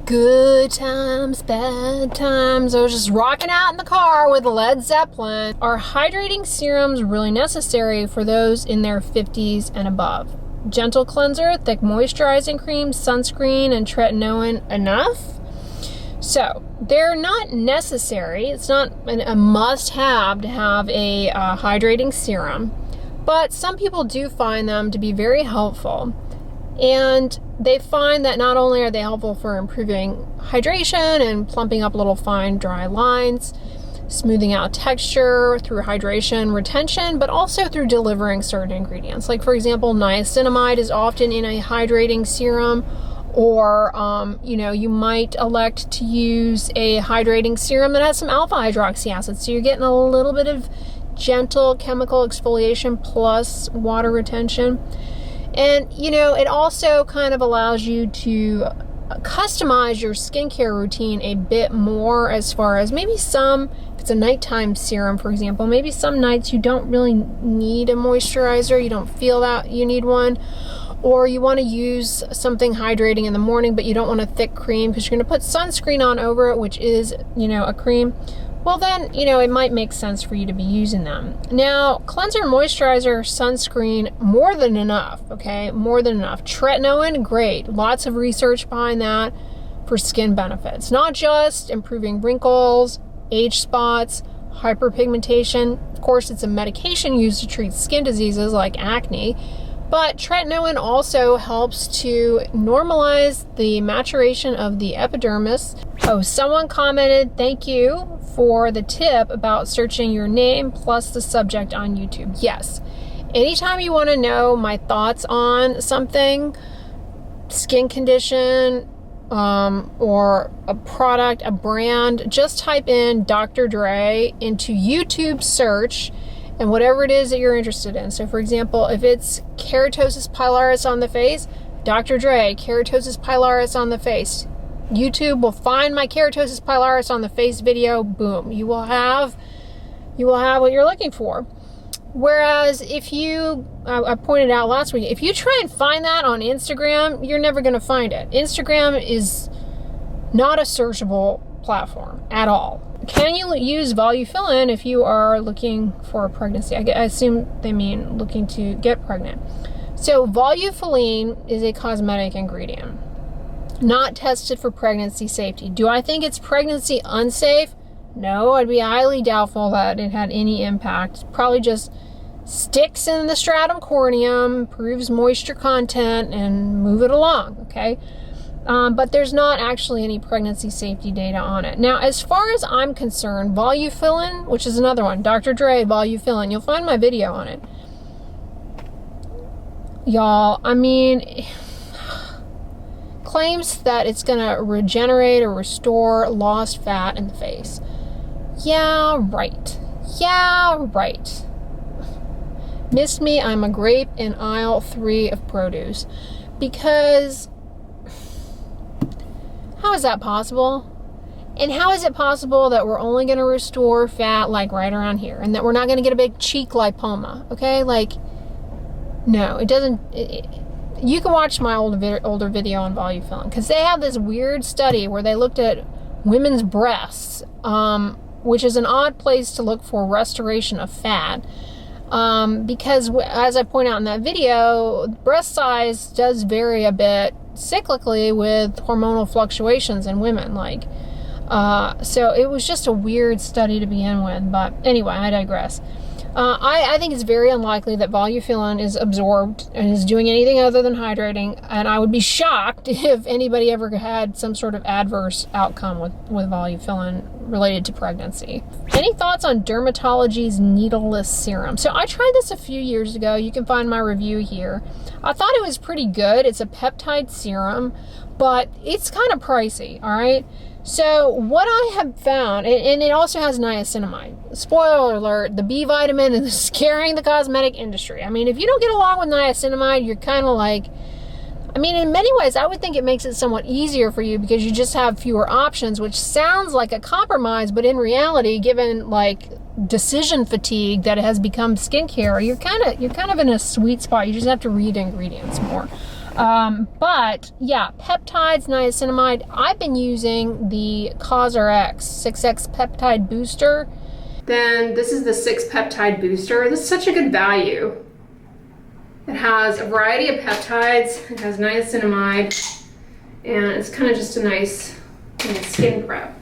Good times, bad times. I was just rocking out in the car with Led Zeppelin. Are hydrating serums really necessary for those in their 50s and above? Gentle cleanser, thick moisturizing cream, sunscreen, and tretinoin enough? So, they're not necessary. It's not a must-have to have a hydrating serum, but some people do find them to be very helpful. And they find that not only are they helpful for improving hydration and plumping up little fine dry lines, smoothing out texture through hydration retention, but also through delivering certain ingredients. Like, for example, niacinamide is often in a hydrating serum, or you might elect to use a hydrating serum that has some alpha hydroxy acid, so you're getting a little bit of gentle chemical exfoliation plus water retention. And, it also kind of allows you to customize your skincare routine a bit more, as far as maybe if it's a nighttime serum, for example, maybe some nights you don't really need a moisturizer, you don't feel that you need one, or you want to use something hydrating in the morning, but you don't want a thick cream because you're going to put sunscreen on over it, which is, a cream. Well then, it might make sense for you to be using them. Now, cleanser, moisturizer, sunscreen, more than enough, okay? More than enough. Tretinoin, great. Lots of research behind that for skin benefits. Not just improving wrinkles, age spots, hyperpigmentation. Of course, it's a medication used to treat skin diseases like acne, but tretinoin also helps to normalize the maturation of the epidermis. Oh, someone commented, thank you for the tip about searching your name plus the subject on YouTube. Yes, anytime you want to know my thoughts on something, skin condition, or a product, a brand, just type in Dr. Dray into YouTube search, and whatever it is that you're interested in. So for example, if it's keratosis pilaris on the face, Dr. Dray, keratosis pilaris on the face. YouTube will find my keratosis pilaris on the face video, boom. You will have what you're looking for. Whereas if I pointed out last week, if you try and find that on Instagram, you're never going to find it. Instagram is not a searchable platform at all. Can you use Volufill if you are looking for a pregnancy? I assume they mean looking to get pregnant. So Volufill is a cosmetic ingredient, not tested for pregnancy safety. Do I think it's pregnancy unsafe? No, I'd be highly doubtful that it had any impact. Probably just sticks in the stratum corneum, proves moisture content, and move it along, okay? But there's not actually any pregnancy safety data on it. Now, as far as I'm concerned, Volufill, which is another one, Dr. Dray, Volufill, you'll find my video on it. Y'all, claims that it's going to regenerate or restore lost fat in the face. Yeah, right. Miss me, I'm a grape in aisle 3 of produce. Because how is that possible? And how is it possible that we're only going to restore fat like right around here, and that we're not going to get a big cheek lipoma? Okay, no, it doesn't. You can watch my older video on Volufill, because they have this weird study where they looked at women's breasts, which is an odd place to look for restoration of fat, because as I point out in that video, breast size does vary a bit cyclically with hormonal fluctuations in women. So it was just a weird study to begin with. But anyway, I digress. I think it's very unlikely that Volufill is absorbed and is doing anything other than hydrating, and I would be shocked if anybody ever had some sort of adverse outcome with Volufill related to pregnancy. Any thoughts on Dermatologist needleless serum? So I tried this a few years ago. You can find my review here. I thought it was pretty good. It's a peptide serum, but it's kind of pricey, all right? So what I have found, and it also has niacinamide. Spoiler alert, the B vitamin is scaring the cosmetic industry. If you don't get along with niacinamide, you're kind of in many ways, I would think it makes it somewhat easier for you because you just have fewer options, which sounds like a compromise, but in reality, given decision fatigue that has become skincare, you're kind of in a sweet spot. You just have to read ingredients more. But yeah, peptides, niacinamide. I've been using the CosRx 6X peptide booster. Then this is the 6 peptide booster. This is such a good value. It has a variety of peptides. It has niacinamide, and it's kind of just a nice skin prep.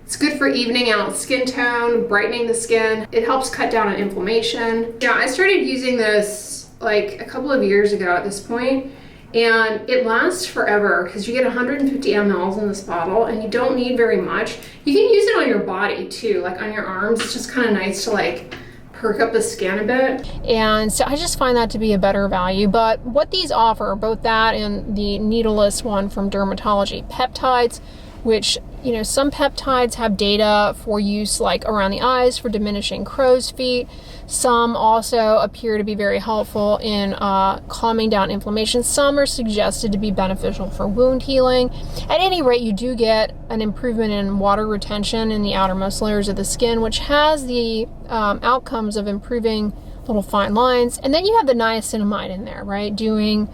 It's good for evening out skin tone, brightening the skin. It helps cut down on inflammation. Yeah, I started using this like a couple of years ago at this point, and it lasts forever because you get 150 mLs in this bottle and you don't need very much. You can use it on your body too, like on your arms. It's just kind of nice to like perk up the skin a bit. And so I just find that to be a better value. But what these offer, both that and the needleless one from Dermatology, peptides, which, you know, some peptides have data for use like around the eyes for diminishing crow's feet. Some also appear to be very helpful in calming down inflammation. Some are suggested to be beneficial for wound healing. At any rate, you do get an improvement in water retention in the outermost layers of the skin, which has the outcomes of improving little fine lines. And then you have the niacinamide in there, right? Doing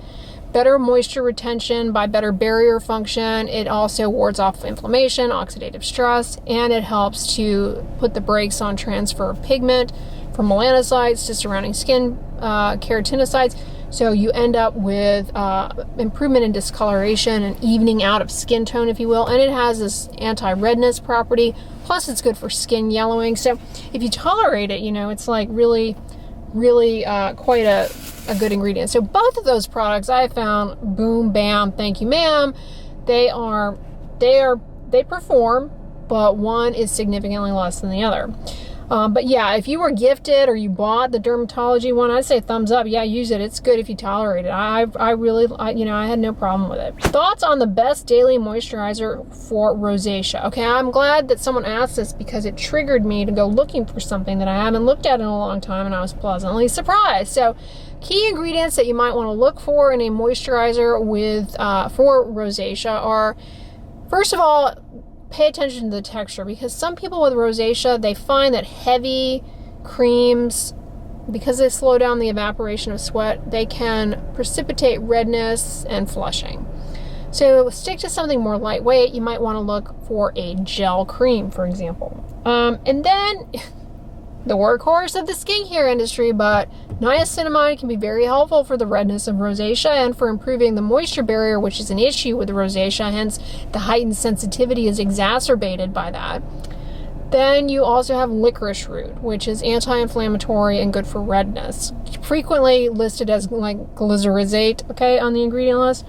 better moisture retention by better barrier function. It also wards off inflammation, oxidative stress, and it helps to put the brakes on transfer of pigment from melanocytes to surrounding skin keratinocytes. So you end up with improvement in discoloration and evening out of skin tone, if you will. And it has this anti-redness property. Plus, it's good for skin yellowing. So if you tolerate it, you know, it's like really quite a good ingredient. So both of those products I found, boom, bam, thank you, ma'am. They perform, but one is significantly less than the other. But yeah, if you were gifted or you bought the Dermatology one, I'd say thumbs up. Yeah, use it. It's good if you tolerate it. I had no problem with it. Thoughts on the best daily moisturizer for rosacea? Okay, I'm glad that someone asked this because it triggered me to go looking for something that I haven't looked at in a long time, and I was pleasantly surprised. So, key ingredients that you might want to look for in a moisturizer with for rosacea are, first of all, pay attention to the texture, because some people with rosacea, they find that heavy creams, because they slow down the evaporation of sweat, they can precipitate redness and flushing. So stick to something more lightweight. You might want to look for a gel cream, for example. And then the workhorse of the skincare industry, but niacinamide can be very helpful for the redness of rosacea and for improving the moisture barrier, which is an issue with rosacea, hence the heightened sensitivity is exacerbated by that. Then you also have licorice root, which is anti-inflammatory and good for redness. Frequently listed as like glycyrrhizate, okay, on the ingredient list.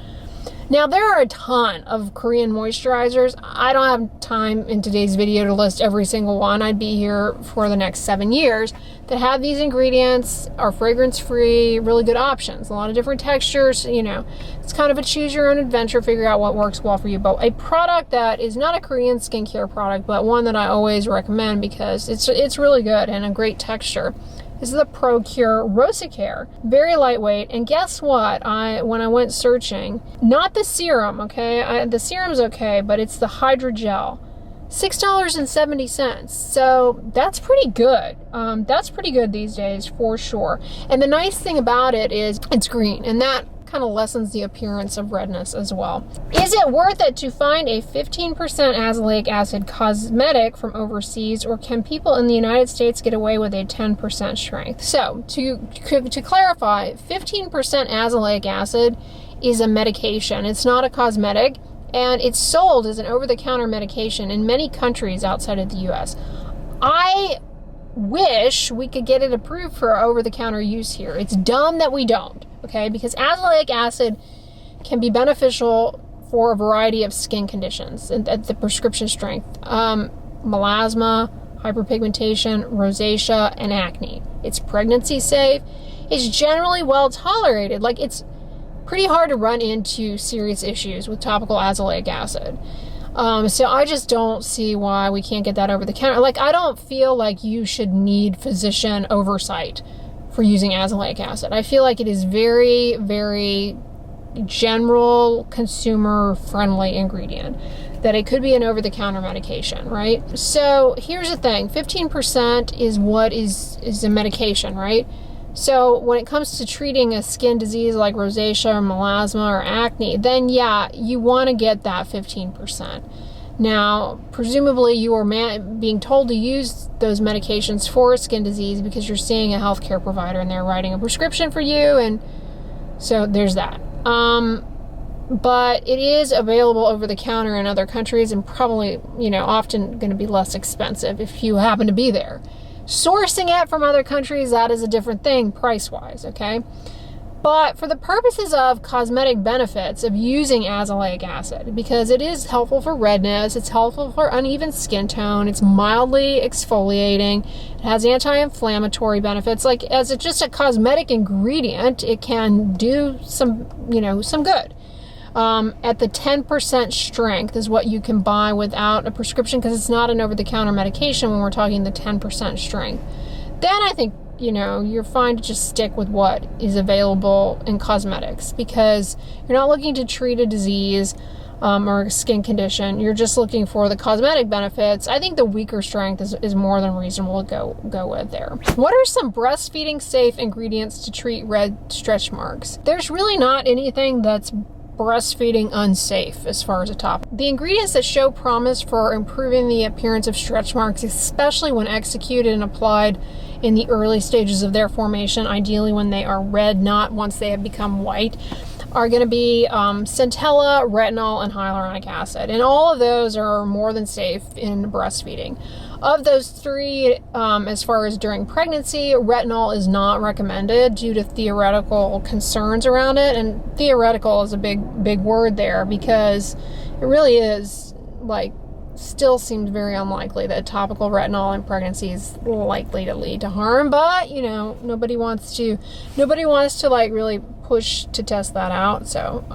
Now, there are a ton of Korean moisturizers. I don't have time in today's video to list every single one. I'd be here for the next 7 years that have these ingredients, are fragrance-free, really good options. A lot of different textures, you know. It's kind of a choose-your-own adventure, figure out what works well for you. But a product that is not a Korean skincare product, but one that I always recommend because it's really good and a great texture, is the ProCure Rosacare. Very lightweight, and guess what? When I went searching, not the serum, okay? The serum's okay, but it's the hydrogel. $6.70. So that's pretty good. That's pretty good these days, for sure. And the nice thing about it is it's green, and that kind of lessens the appearance of redness as well. Is it worth it to find a 15% azelaic acid cosmetic from overseas, or can people in the United States get away with a 10% strength? So to clarify, 15% azelaic acid is a medication. It's not a cosmetic, and it's sold as an over-the-counter medication in many countries outside of the US. I wish we could get it approved for over-the-counter use here. It's dumb that we don't. Okay, because azelaic acid can be beneficial for a variety of skin conditions at the prescription strength. Melasma, hyperpigmentation, rosacea, and acne. It's pregnancy safe. It's generally well tolerated. Like, it's pretty hard to run into serious issues with topical azelaic acid. So I just don't see why we can't get that over the counter. Like, I don't feel like you should need physician oversight for using azelaic acid. I feel like it is very, very general consumer friendly ingredient, that it could be an over-the-counter medication, right? So here's the thing, 15% is what is a medication, right? So when it comes to treating a skin disease like rosacea or melasma or acne, then yeah, you want to get that 15%. Now, presumably you are being told to use those medications for a skin disease because you're seeing a healthcare provider and they're writing a prescription for you, and so there's that. But it is available over the counter in other countries and probably, often going to be less expensive if you happen to be there. Sourcing it from other countries, that is a different thing price-wise, okay? But for the purposes of cosmetic benefits of using azelaic acid, because it is helpful for redness, it's helpful for uneven skin tone, it's mildly exfoliating, it has anti-inflammatory benefits, like as just a cosmetic ingredient, it can do some good. At the 10% strength is what you can buy without a prescription, because it's not an over-the-counter medication when we're talking the 10% strength. Then I think, you're fine to just stick with what is available in cosmetics, because you're not looking to treat a disease or a skin condition. You're just looking for the cosmetic benefits. I think the weaker strength is more than reasonable to go with there. What are some breastfeeding safe ingredients to treat red stretch marks? There's really not anything that's breastfeeding unsafe as far as a topic. The ingredients that show promise for improving the appearance of stretch marks, especially when executed and applied in the early stages of their formation, ideally when they are red, not once they have become white, are going to be centella, retinol, and hyaluronic acid. And all of those are more than safe in breastfeeding. Of those three, as far as during pregnancy, retinol is not recommended due to theoretical concerns around it. And theoretical is a big word there, because it really is still seems very unlikely that topical retinol in pregnancy is likely to lead to harm, but nobody wants to really push to test that out. So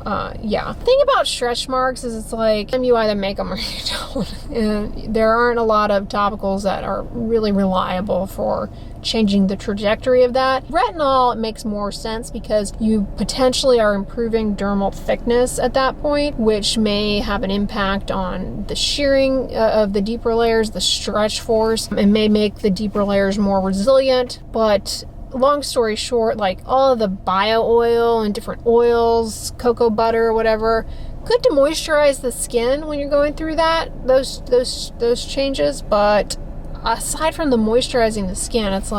yeah, the thing about stretch marks is it's like you either make them or you don't, and there aren't a lot of topicals that are really reliable for changing the trajectory of that. Retinol makes more sense because you potentially are improving dermal thickness at that point, which may have an impact on the shearing of the deeper layers, the stretch force, and may make the deeper layers more resilient. But long story short, all of the bio oil and different oils, cocoa butter, whatever, good to moisturize the skin when you're going through those changes, but aside from the moisturizing the skin, it's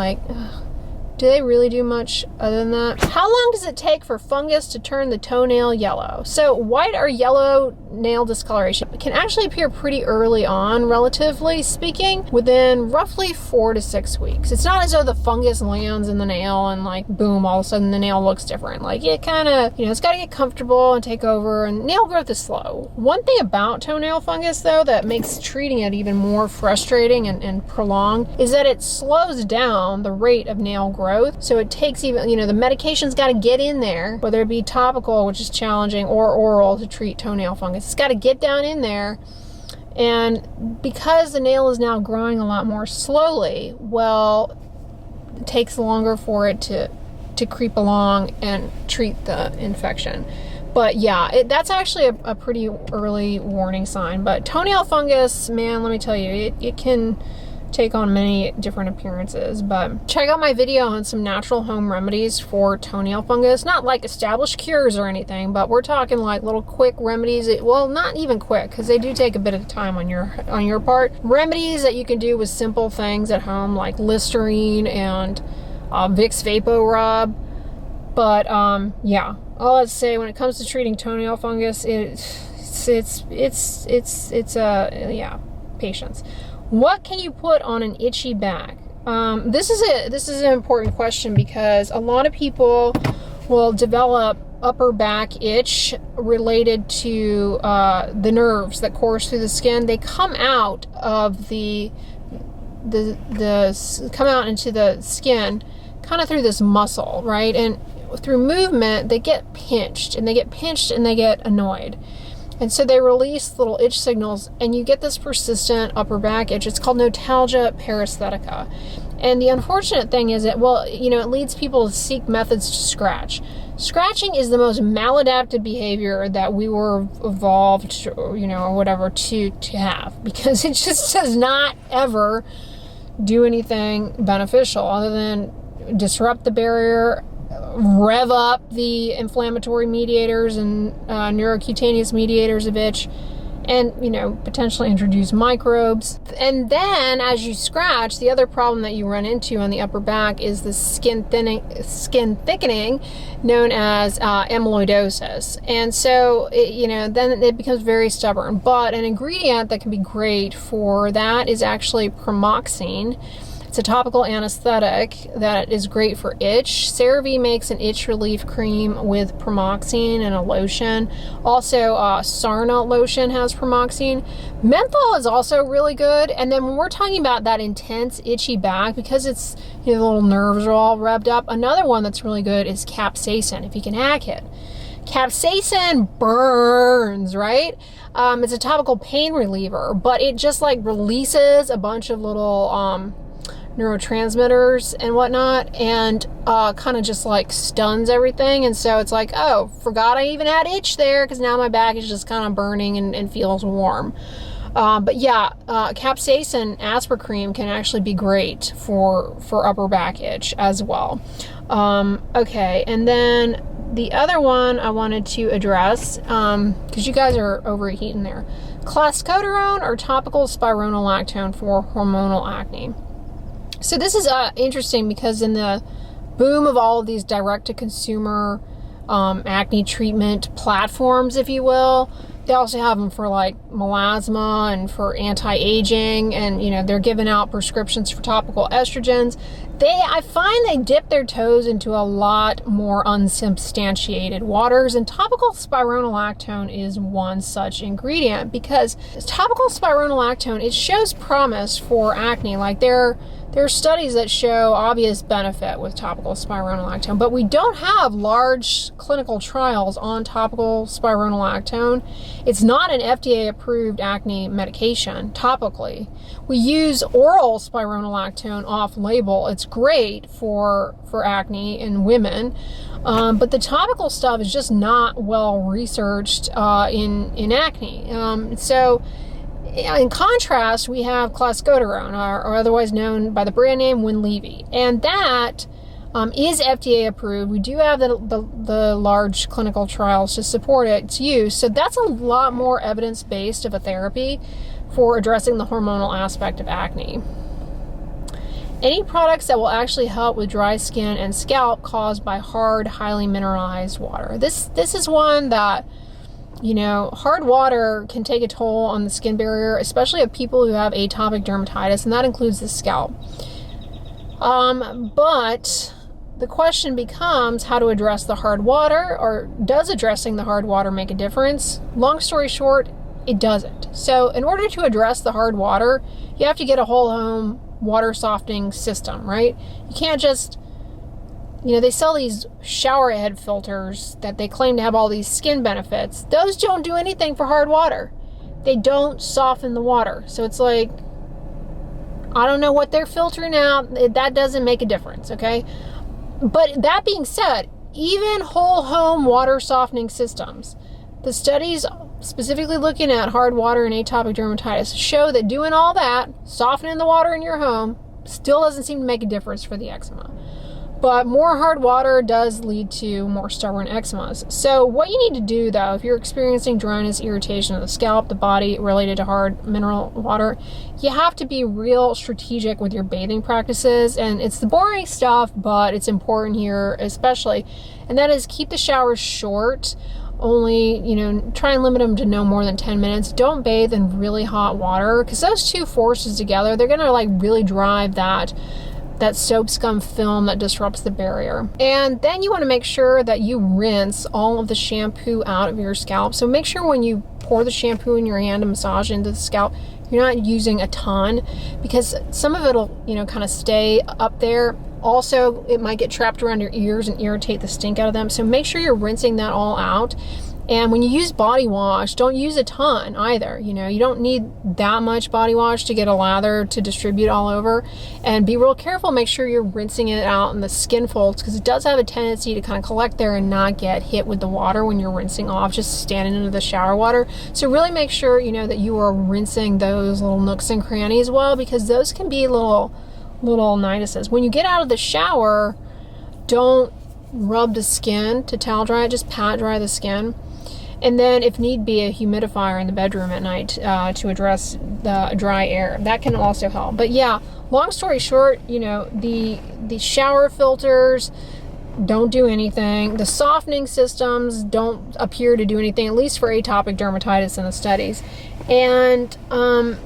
do they really do much other than that? How long does it take for fungus to turn the toenail yellow? So white or yellow nail discoloration can actually appear pretty early on, relatively speaking, within roughly 4 to 6 weeks. It's not as though the fungus lands in the nail and boom, all of a sudden the nail looks different. It kind of, it's got to get comfortable and take over, and nail growth is slow. One thing about toenail fungus, though, that makes treating it even more frustrating and prolonged is that it slows down the rate of nail growth. So it takes even, the medication's got to get in there, whether it be topical, which is challenging, or oral to treat toenail fungus. It's got to get down in there. And because the nail is now growing a lot more slowly, well, it takes longer for it to creep along and treat the infection. But yeah, that's actually a pretty early warning sign. But toenail fungus, man, let me tell you, it can take on many different appearances. But check out my video on some natural home remedies for toenail fungus. Not established cures or anything, but we're talking little quick remedies. Well, not even quick, because they do take a bit of time on your part. Remedies that you can do with simple things at home, like Listerine and Vicks Vapo Rub. But yeah, all I'd say when it comes to treating toenail fungus, yeah, patience. What can you put on an itchy back? This is an important question, because a lot of people will develop upper back itch related to the nerves that course through the skin. They come out of come out into the skin kind of through this muscle, right? And through movement, they get pinched, and they get annoyed. And so they release little itch signals, and you get this persistent upper back itch. It's called notalgia paresthetica. And the unfortunate thing is that, it leads people to seek methods to scratch. Scratching is the most maladaptive behavior that we were evolved, you know, or whatever, to have, because it just does not ever do anything beneficial other than disrupt the barrier, rev up the inflammatory mediators and neurocutaneous mediators of itch, and, you know, potentially introduce microbes. And then as you scratch, the other problem that you run into on the upper back is the skin thickening known as amyloidosis. And so, you know, then it becomes very stubborn. But an ingredient that can be great for that is actually pramoxine. It's a topical anesthetic that is great for itch. CeraVe makes an itch relief cream with pramoxine and a lotion. Also, Sarna lotion has pramoxine. Menthol is also really good. And then when we're talking about that intense itchy back, because it's, you know, the little nerves are all revved up, another one that's really good is capsaicin, if you can hack it. Capsaicin burns, right? It's a topical pain reliever, but it just like releases a bunch of little neurotransmitters and whatnot, and kind of just like stuns everything. And so it's like, oh, forgot I even had itch there, because now my back is just kind of burning and feels warm. But yeah, capsaicin Aspercreme can actually be great for upper back itch as well. Okay, and then the other one I wanted to address, because you guys are overheating there, clascoterone or topical spironolactone for hormonal acne. So this is interesting because in the boom of all of these direct-to-consumer acne treatment platforms, if you will, they also have them for like melasma and for anti-aging, and, you know, they're giving out prescriptions for topical estrogens. I find they dip their toes into a lot more unsubstantiated waters, and topical spironolactone is one such ingredient, because topical spironolactone, it shows promise for acne. Like there are studies that show obvious benefit with topical spironolactone, but we don't have large clinical trials on topical spironolactone. It's not an FDA-approved acne medication topically. We use oral spironolactone off-label. It's great for acne in women, but the topical stuff is just not well researched in acne. So in contrast, we have clascoterone, or otherwise known by the brand name Winlevi, and that is FDA approved. We do have the large clinical trials to support its use, so that's a lot more evidence-based of a therapy for addressing the hormonal aspect of acne. Any products that will actually help with dry skin and scalp caused by hard, highly mineralized water. This is one that, you know, hard water can take a toll on the skin barrier, especially of people who have atopic dermatitis, and that includes the scalp. But the question becomes how to address the hard water, or does addressing the hard water make a difference? Long story short, it doesn't. So in order to address the hard water, you have to get a whole home water softening system, right? You can't just, you know, they sell these shower head filters that they claim to have all these skin benefits. Those don't do anything for hard water. They don't soften the water. So it's like, I don't know what they're filtering out. That doesn't make a difference, okay? But that being said, even whole home water softening systems, the studies specifically looking at hard water and atopic dermatitis show that doing all that, softening the water in your home, still doesn't seem to make a difference for the eczema. But more hard water does lead to more stubborn eczemas. So what you need to do, though, if you're experiencing dryness, irritation of the scalp, the body related to hard mineral water, you have to be real strategic with your bathing practices. And it's the boring stuff, but it's important here especially. And that is, keep the showers short. Only, you know, try and limit them to no more than 10 minutes. Don't bathe in really hot water, because those two forces together, they're going to like really drive that soap scum film that disrupts the barrier. And then you want to make sure that you rinse all of the shampoo out of your scalp. So make sure when you pour the shampoo in your hand and massage into the scalp, you're not using a ton, because some of it'll, you know, kind of stay up there. Also, it might get trapped around your ears and irritate the stink out of them. So make sure you're rinsing that all out. And when you use body wash, don't use a ton either. You know, you don't need that much body wash to get a lather to distribute all over. And be real careful, make sure you're rinsing it out in the skin folds, because it does have a tendency to kind of collect there and not get hit with the water when you're rinsing off, just standing into the shower water. So really make sure, you know, that you are rinsing those little nooks and crannies well, because those can be little nituses. When you get out of the shower, don't rub the skin to towel dry it, just pat dry the skin. And then if need be, a humidifier in the bedroom at night to address the dry air. That can also help. But yeah, long story short, you know, the shower filters don't do anything. The softening systems don't appear to do anything, at least for atopic dermatitis in the studies. And,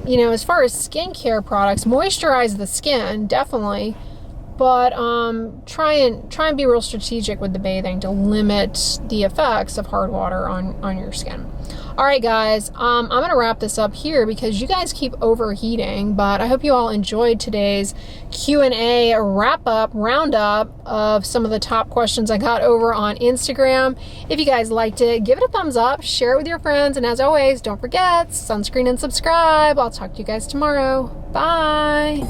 you know, as far as skincare products, moisturize the skin, definitely. But try and be real strategic with the bathing to limit the effects of hard water on your skin. All right, guys, I'm going to wrap this up here because you guys keep overheating, but I hope you all enjoyed today's Q&A roundup of some of the top questions I got over on Instagram. If you guys liked it, give it a thumbs up, share it with your friends, and as always, don't forget, sunscreen and subscribe. I'll talk to you guys tomorrow. Bye.